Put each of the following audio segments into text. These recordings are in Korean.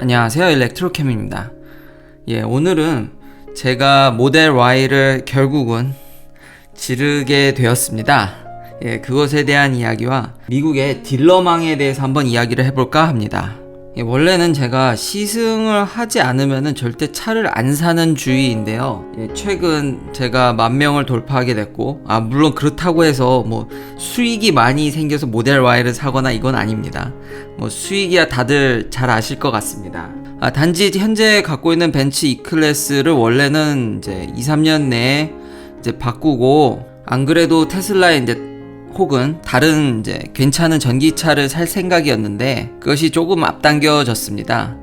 안녕하세요, 일렉트로캠입니다. 오늘은 제가 모델 Y를 결국은 지르게 되었습니다. 그것에 대한 이야기와 미국의 딜러망에 대해서 한번 이야기를 해볼까 합니다. 원래는 제가 시승을 하지 않으면 절대 차를 안 사는 주의인데요. 최근 제가 10,000명을 돌파하게 됐고, 물론 그렇다고 해서 수익이 많이 생겨서 모델 Y를 사거나 이건 아닙니다. 수익이야 다들 잘 아실 것 같습니다. 단지 현재 갖고 있는 벤츠 E클래스를 원래는 이제 2-3년 내에 이제 바꾸고, 안 그래도 테슬라에 이제 혹은 다른 이제 괜찮은 전기차를 살 생각이었는데 그것이 조금 앞당겨졌습니다.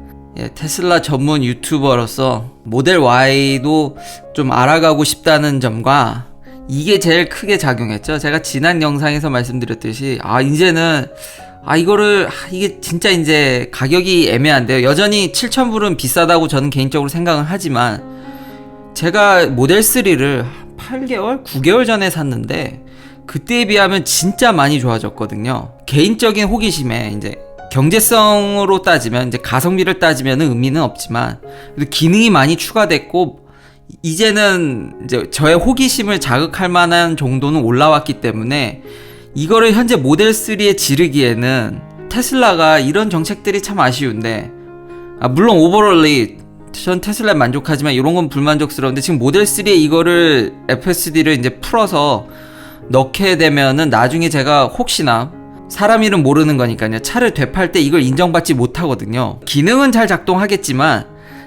테슬라 전문 유튜버로서 모델 Y도 좀 알아가고 싶다는 점과 이게 제일 크게 작용했죠. 제가 지난 영상에서 말씀드렸듯이 이제는 이게 진짜 이제 가격이 애매한데요. 여전히 7,000불은 비싸다고 저는 개인적으로 생각은 하지만 제가 모델 3를 8개월, 9개월 전에 샀는데 그때에 비하면 진짜 많이 좋아졌거든요. 개인적인 호기심에 이제 경제성으로 따지면, 이제 가성비를 따지면 의미는 없지만 그래도 기능이 많이 추가됐고 이제는 이제 저의 호기심을 자극할 만한 정도는 올라왔기 때문에 이거를 현재 모델 3에 지르기에는 테슬라가 이런 정책들이 참 아쉬운데, 물론 오버롤리 전 테슬라에 만족하지만 이런 건 불만족스러운데 지금 모델 3에 이거를 FSD를 이제 풀어서 넣게 되면은 나중에 제가 혹시나 사람 이름 모르는 거니까요, 차를 되팔 때 이걸 인정받지 못하거든요. 기능은 잘 작동하겠지만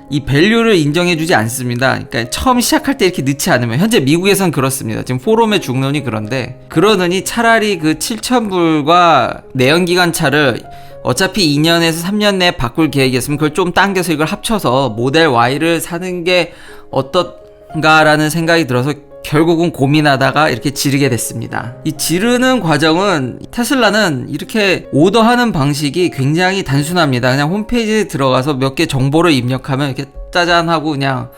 이 밸류를 인정해주지 않습니다. 그러니까 처음 시작할 때 이렇게 넣지 않으면, 현재 미국에선 그렇습니다. 지금 포럼의 중론이 그런데, 그러느니 차라리 그 7,000불과 내연기관 차를 어차피 2년에서 3년 내에 바꿀 계획이었으면 그걸 좀 당겨서 이걸 합쳐서 모델 Y를 사는 게 어떤가라는 생각이 들어서 결국은 고민하다가 이렇게 지르게 됐습니다. 이 지르는 과정은, 테슬라는 이렇게 오더하는 방식이 굉장히 단순합니다. 그냥 홈페이지에 들어가서 몇 개 정보를 입력하면 이렇게 짜잔 하고 그냥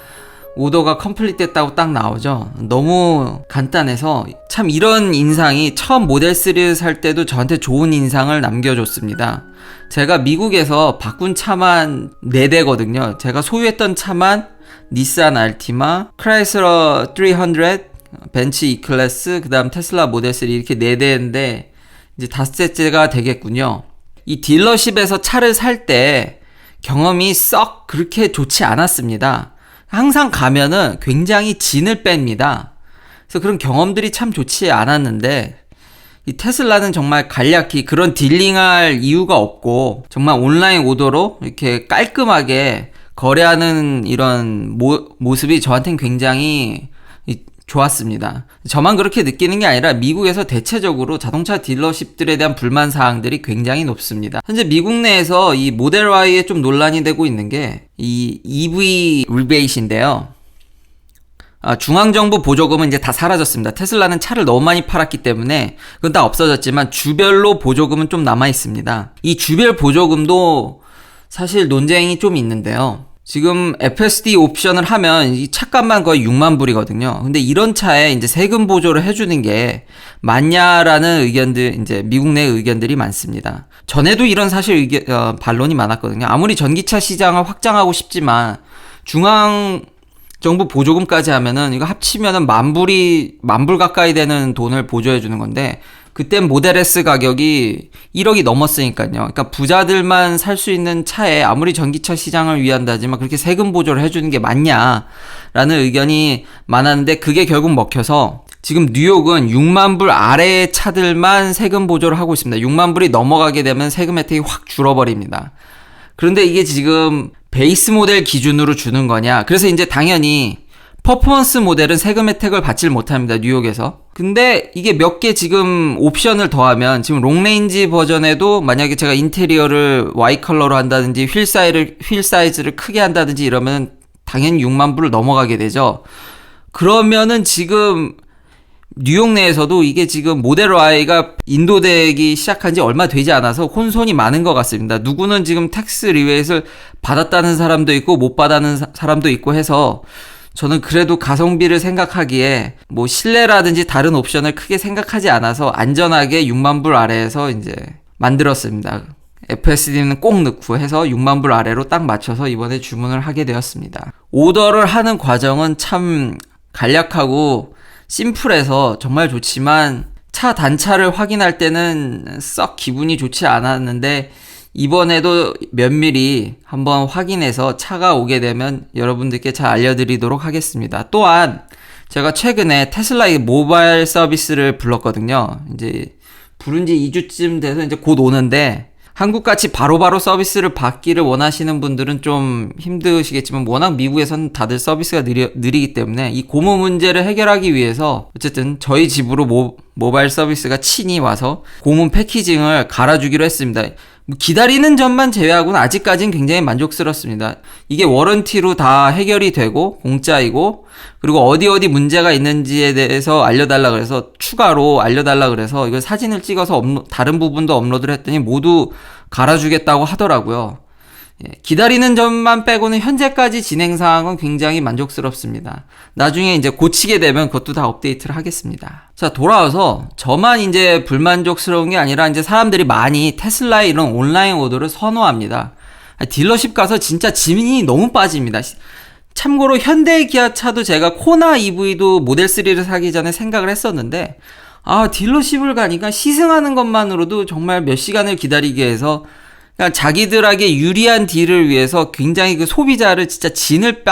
오더가 컴플릿 됐다고 딱 나오죠. 너무 간단해서 참 이런 인상이 처음 모델 3를 살 때도 저한테 좋은 인상을 남겨줬습니다. 제가 미국에서 바꾼 차만 4대거든요. 제가 소유했던 차만 닛산 알티마, 크라이슬러 300, 벤츠 E클래스, 그 다음 테슬라 모델 3 이렇게 4대인데 이제 5대째가 되겠군요. 이 딜러십에서 차를 살 때 경험이 썩 그렇게 좋지 않았습니다. 항상 가면은 굉장히 진을 뺍니다. 그래서 그런 경험들이 참 좋지 않았는데, 이 테슬라는 정말 간략히 그런 딜링할 이유가 없고 정말 온라인 오더로 이렇게 깔끔하게 거래하는 이런 모습이 저한테는 굉장히 좋았습니다. 저만 그렇게 느끼는 게 아니라 미국에서 대체적으로 자동차 딜러십들에 대한 불만 사항들이 굉장히 높습니다. 현재 미국 내에서 이 모델 Y에 좀 논란이 되고 있는 게 이 EV 리베이트인데요. 중앙정부 보조금은 이제 다 사라졌습니다. 테슬라는 차를 너무 많이 팔았기 때문에 그건 다 없어졌지만 주별로 보조금은 좀 남아 있습니다. 이 주별 보조금도 사실 논쟁이 좀 있는데요. 지금 FSD 옵션을 하면 이 차값만 거의 6만 불이거든요. 근데 이런 차에 이제 세금 보조를 해주는 게 맞냐라는 의견들, 이제 미국 내 의견들이 많습니다. 전에도 이런 사실 반론이 많았거든요. 아무리 전기차 시장을 확장하고 싶지만 중앙 정부 보조금까지 하면은 이거 합치면은 10,000불 가까이 되는 돈을 보조해 주는 건데, 그땐 모델 S 가격이 1억이 넘었으니까요. 그러니까 부자들만 살 수 있는 차에 아무리 전기차 시장을 위한다지만 그렇게 세금 보조를 해주는 게 맞냐라는 의견이 많았는데, 그게 결국 먹혀서 지금 뉴욕은 6만 불 아래의 차들만 세금 보조를 하고 있습니다. 6만 불이 넘어가게 되면 세금 혜택이 확 줄어버립니다. 그런데 이게 지금 베이스 모델 기준으로 주는 거냐? 그래서 이제 당연히 퍼포먼스 모델은 세금 혜택을 받질 못합니다, 뉴욕에서. 근데 이게 몇 개 지금 옵션을 더하면, 지금 롱레인지 버전에도 만약에 제가 인테리어를 Y 컬러로 한다든지 휠 사이즈를 크게 한다든지 이러면 당연히 6만 불을 넘어가게 되죠. 그러면은 지금 뉴욕 내에서도 이게 지금 모델 Y가 인도되기 시작한 지 얼마 되지 않아서 혼선이 많은 것 같습니다. 누구는 지금 텍스 리베이트를 받았다는 사람도 있고 못 받았는 사람도 있고 해서, 저는 그래도 가성비를 생각하기에 실내라든지 다른 옵션을 크게 생각하지 않아서 안전하게 6만 불 아래에서 이제 만들었습니다. FSD는 꼭 넣고 해서 6만 불 아래로 딱 맞춰서 이번에 주문을 하게 되었습니다. 오더를 하는 과정은 참 간략하고 심플해서 정말 좋지만 차 단차를 확인할 때는 썩 기분이 좋지 않았는데 이번에도 면밀히 한번 확인해서 차가 오게 되면 여러분들께 잘 알려드리도록 하겠습니다. 또한 제가 최근에 테슬라의 모바일 서비스를 불렀거든요. 이제 부른 지 2주쯤 돼서 이제 곧 오는데 한국같이 바로바로 서비스를 받기를 원하시는 분들은 좀 힘드시겠지만 워낙 미국에서는 다들 서비스가 느리기 때문에 이 고무 문제를 해결하기 위해서 어쨌든 저희 집으로 모바일 서비스가 친히 와서 고문 패키징을 갈아주기로 했습니다. 기다리는 점만 제외하고는 아직까지는 굉장히 만족스럽습니다. 이게 워런티로 다 해결이 되고 공짜이고 그리고 어디 문제가 있는지에 대해서 알려달라 그래서 추가로 알려달라 그래서 이걸 사진을 찍어서 다른 부분도 업로드를 했더니 모두 갈아주겠다고 하더라고요. 기다리는 점만 빼고는 현재까지 진행 상황은 굉장히 만족스럽습니다. 나중에 이제 고치게 되면 그것도 다 업데이트를 하겠습니다. 자, 돌아와서 저만 이제 불만족스러운 게 아니라 이제 사람들이 많이 테슬라의 이런 온라인 오더를 선호합니다. 딜러십 가서 진짜 짐이 너무 빠집니다. 참고로 현대 기아차도 제가 코나 EV도 모델 3를 사기 전에 생각을 했었는데 딜러십을 가니까 시승하는 것만으로도 정말 몇 시간을 기다리게 해서 그러니까 자기들에게 유리한 딜을 위해서 굉장히 그 소비자를 진짜 진을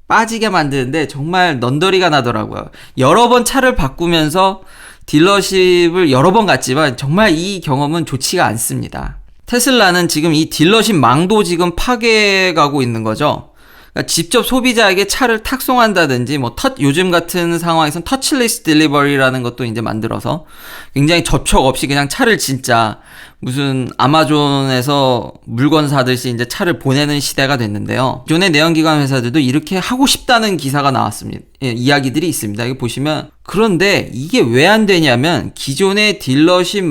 빠지게 만드는데 정말 넌더리가 나더라고요. 여러 번 차를 바꾸면서 딜러십을 여러 번 갔지만 정말 이 경험은 좋지가 않습니다. 테슬라는 지금 이 딜러십 망도 지금 파괴가고 있는 거죠. 그러니까 직접 소비자에게 차를 탁송한다든지 요즘 같은 상황에선 터치리스 딜리버리라는 것도 이제 만들어서 굉장히 접촉 없이 그냥 차를 진짜 무슨 아마존에서 물건 사듯이 이제 차를 보내는 시대가 됐는데요. 기존의 내연기관 회사들도 이렇게 하고 싶다는 기사가 나왔습니다. 이야기들이 있습니다. 이거 보시면 그런데 이게 왜 안 되냐면 기존의 딜러십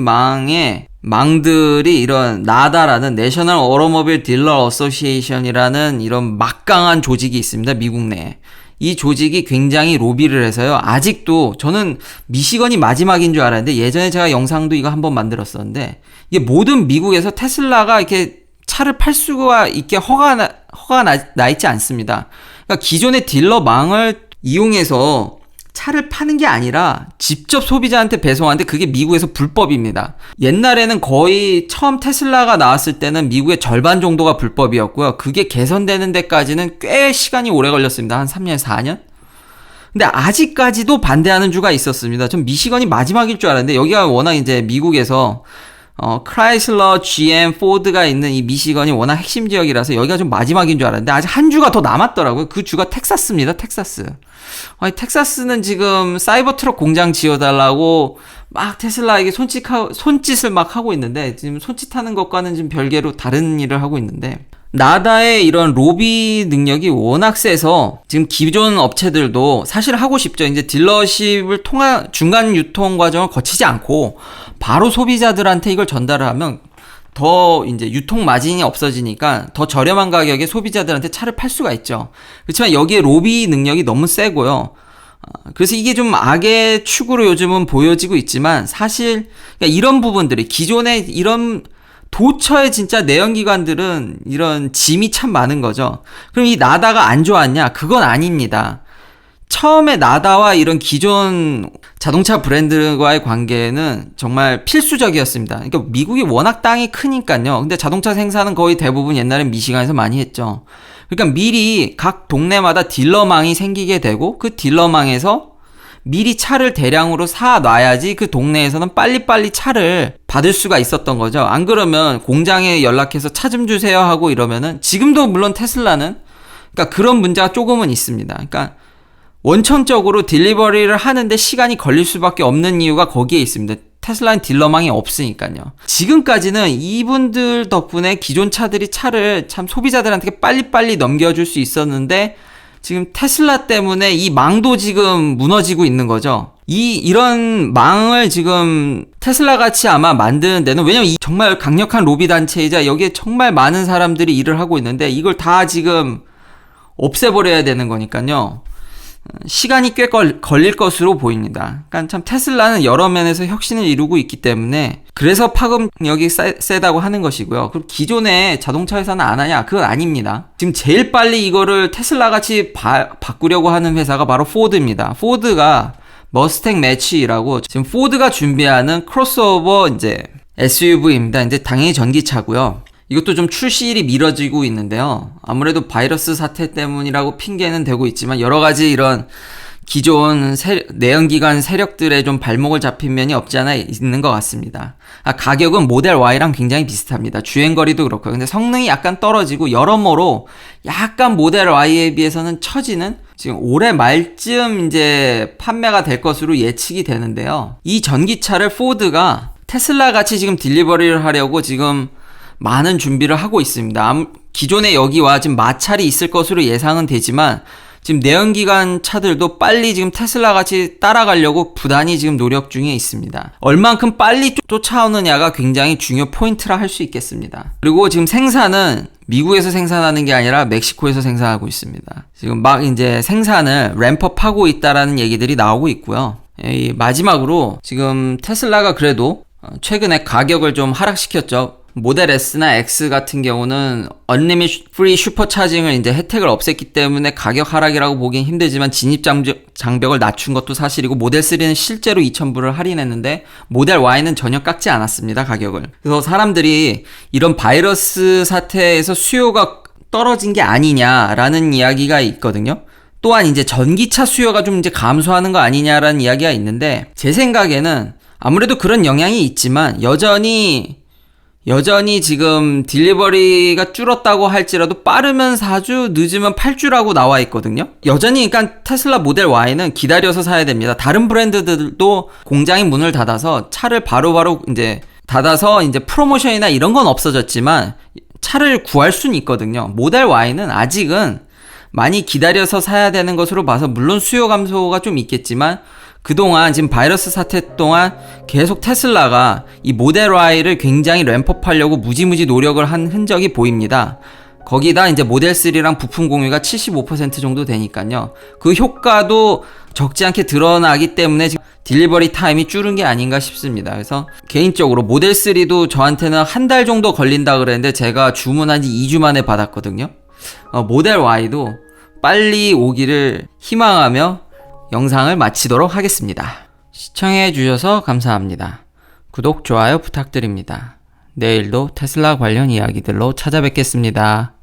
망들이 이런 나다라는 내셔널 오토모빌 딜러 어소시에이션이라는 이런 막강한 조직이 있습니다. 미국 내에. 이 조직이 굉장히 로비를 해서요. 아직도 저는 미시건이 마지막인 줄 알았는데 예전에 제가 영상도 이거 한번 만들었었는데 이게 모든 미국에서 테슬라가 이렇게 차를 팔 수가 있게 허가 나 있지 않습니다. 그러니까 기존의 딜러망을 이용해서 차를 파는 게 아니라 직접 소비자한테 배송하는데 그게 미국에서 불법입니다. 옛날에는 거의 처음 테슬라가 나왔을 때는 미국의 절반 정도가 불법이었고요. 그게 개선되는 데까지는 꽤 시간이 오래 걸렸습니다. 한 3년, 4년? 근데 아직까지도 반대하는 주가 있었습니다. 전 미시건이 마지막일 줄 알았는데 여기가 워낙 이제 미국에서 크라이슬러, GM, 포드가 있는 이 미시건이 워낙 핵심 지역이라서 여기가 좀 마지막인 줄 알았는데 아직 한 주가 더 남았더라고요. 그 주가 텍사스입니다. 텍사스. 텍사스는 지금 사이버 트럭 공장 지어달라고 막 테슬라에게 손짓을 막 하고 있는데 지금 손짓하는 것과는 좀 별개로 다른 일을 하고 있는데 나다의 이런 로비 능력이 워낙 세서 지금 기존 업체들도 사실 하고 싶죠. 이제 딜러십을 통한 중간 유통 과정을 거치지 않고 바로 소비자들한테 이걸 전달을 하면 더 이제 유통 마진이 없어지니까 더 저렴한 가격에 소비자들한테 차를 팔 수가 있죠. 그렇지만 여기에 로비 능력이 너무 세고요. 그래서 이게 좀 악의 축으로 요즘은 보여지고 있지만 사실 그러니까 이런 부분들이 기존에 이런 도처에 진짜 내연기관들은 이런 짐이 참 많은 거죠. 그럼 이 나다가 안 좋았냐? 그건 아닙니다. 처음에 나다와 이런 기존 자동차 브랜드와의 관계는 정말 필수적이었습니다. 그러니까 미국이 워낙 땅이 크니까요. 근데 자동차 생산은 거의 대부분 옛날엔 미시간에서 많이 했죠. 그러니까 미리 각 동네마다 딜러망이 생기게 되고 그 딜러망에서 미리 차를 대량으로 사놔야지 그 동네에서는 빨리빨리 차를 받을 수가 있었던 거죠. 안 그러면 공장에 연락해서 차 좀 주세요 하고 이러면은 지금도 물론 테슬라는 그러니까 그런 문제가 조금은 있습니다. 그러니까 원천적으로 딜리버리를 하는데 시간이 걸릴 수밖에 없는 이유가 거기에 있습니다. 테슬라는 딜러망이 없으니까요. 지금까지는 이분들 덕분에 기존 차들이 차를 참 소비자들한테 빨리빨리 넘겨줄 수 있었는데 지금 테슬라 때문에 이 망도 지금 무너지고 있는 거죠. 이런 망을 지금 테슬라 같이 아마 만드는 데는 왜냐면 이 정말 강력한 로비 단체이자 여기에 정말 많은 사람들이 일을 하고 있는데 이걸 다 지금 없애버려야 되는 거니까요. 시간이 꽤 걸릴 것으로 보입니다. 그러니까 참 테슬라는 여러 면에서 혁신을 이루고 있기 때문에 그래서 파급력이 세다고 하는 것이고요. 그리고 기존의 자동차 회사는 안 하냐? 그건 아닙니다. 지금 제일 빨리 이거를 테슬라 같이 바꾸려고 하는 회사가 바로 포드입니다. 포드가 머스탱 매치라고 지금 포드가 준비하는 크로스오버 이제 SUV입니다. 이제 당연히 전기차고요. 이것도 좀 출시일이 미뤄지고 있는데요. 아무래도 바이러스 사태 때문이라고 핑계는 되고 있지만 여러 가지 이런 기존 내연기관 세력들의 좀 발목을 잡힌 면이 없지 않아 있는 것 같습니다. 가격은 모델 Y랑 굉장히 비슷합니다. 주행거리도 그렇고요. 근데 성능이 약간 떨어지고 여러모로 약간 모델 Y에 비해서는 처지는 지금 올해 말쯤 이제 판매가 될 것으로 예측이 되는데요. 이 전기차를 포드가 테슬라 같이 지금 딜리버리를 하려고 지금 많은 준비를 하고 있습니다. 기존에 여기와 지금 마찰이 있을 것으로 예상은 되지만 지금 내연기관 차들도 빨리 지금 테슬라 같이 따라가려고 부단히 지금 노력 중에 있습니다. 얼만큼 빨리 쫓아오느냐가 굉장히 중요 포인트라 할 수 있겠습니다. 그리고 지금 생산은 미국에서 생산하는 게 아니라 멕시코에서 생산하고 있습니다. 지금 막 이제 생산을 램프업하고 있다라는 얘기들이 나오고 있고요. 마지막으로 지금 테슬라가 그래도 최근에 가격을 좀 하락시켰죠. 모델 S나 X 같은 경우는 언리미티드 프리 슈퍼차징을 이제 혜택을 없앴기 때문에 가격 하락이라고 보긴 힘들지만 진입 장벽을 낮춘 것도 사실이고 모델 3는 실제로 2,000불을 할인했는데 모델 Y는 전혀 깎지 않았습니다, 가격을. 그래서 사람들이 이런 바이러스 사태에서 수요가 떨어진 게 아니냐라는 이야기가 있거든요. 또한 이제 전기차 수요가 좀 이제 감소하는 거 아니냐라는 이야기가 있는데 제 생각에는 아무래도 그런 영향이 있지만 여전히 지금 딜리버리가 줄었다고 할지라도 빠르면 4주, 늦으면 8주라고 나와 있거든요. 여전히 그러니까 테슬라 모델 Y는 기다려서 사야 됩니다. 다른 브랜드들도 공장이 문을 닫아서 차를 바로바로 이제 닫아서 이제 프로모션이나 이런 건 없어졌지만 차를 구할 수는 있거든요. 모델 Y는 아직은 많이 기다려서 사야 되는 것으로 봐서 물론 수요 감소가 좀 있겠지만 그동안 지금 바이러스 사태 동안 계속 테슬라가 이 모델 Y를 굉장히 램프업하려고 무지무지 노력을 한 흔적이 보입니다. 거기다 이제 모델 3랑 부품 공유가 75% 정도 되니까요. 그 효과도 적지 않게 드러나기 때문에 지금 딜리버리 타임이 줄은 게 아닌가 싶습니다. 그래서 개인적으로 모델 3도 저한테는 한 달 정도 걸린다 그랬는데 제가 주문한 지 2주 만에 받았거든요. 모델 Y도 빨리 오기를 희망하며 영상을 마치도록 하겠습니다. 시청해주셔서 감사합니다. 구독, 좋아요 부탁드립니다. 내일도 테슬라 관련 이야기들로 찾아뵙겠습니다.